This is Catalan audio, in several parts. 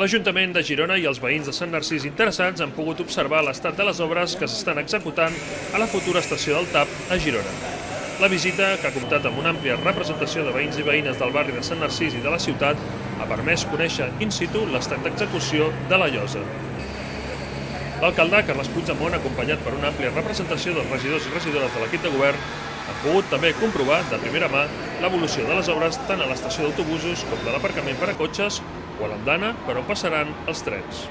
L'Ajuntament de Girona i els veïns de Sant Narcís interessats han pogut observar l'estat de les obres que s'estan executant a la futura estació del TAP a Girona. La visita, que ha comptat amb una àmplia representació de veïns i veïnes del barri de Sant Narcís i de la ciutat, ha permès conèixer in situ l'estat d'execució de la llosa. L'alcalde Carles Puigdemont, acompanyat per una àmplia representació dels regidors i regidores de l'equip de govern, ha pogut també comprovar de primera mà l'evolució de les obres tant a l'estació d'autobusos com de l'aparcament per a cotxes o a l'andana per on passaran els trens.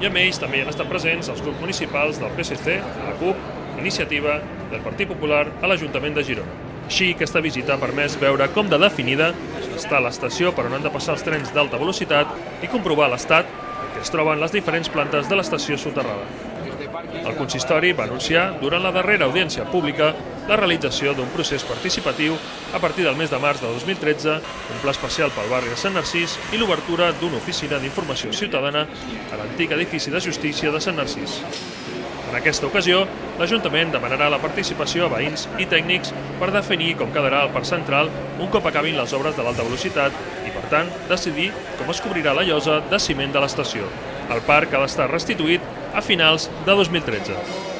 I amb ells també hi han estat presents els grups municipals del PSC, la CUP, Iniciativa i el Partit Popular a l'Ajuntament de Girona. Així, aquesta visita ha permès veure com de definida està l'estació per on han de passar els trens d'alta velocitat i comprovar l'estat en què es troben les diferents plantes de l'estació soterrada. El consistori va anunciar, durant la darrera audiència pública, la realització d'un procés participatiu a partir del mes de març de 2013, un pla especial pel barri de Sant Narcís i l'obertura d'una oficina d'informació ciutadana a l'antic edifici de justícia de Sant Narcís. En aquesta ocasió, l'Ajuntament demanarà la participació a veïns i tècnics per definir com quedarà el parc central un cop acabin les obres de l'alta velocitat i, per tant, decidir com es cobrirà la llosa de ciment de l'estació. El parc ha d'estar restituït a finals de 2013.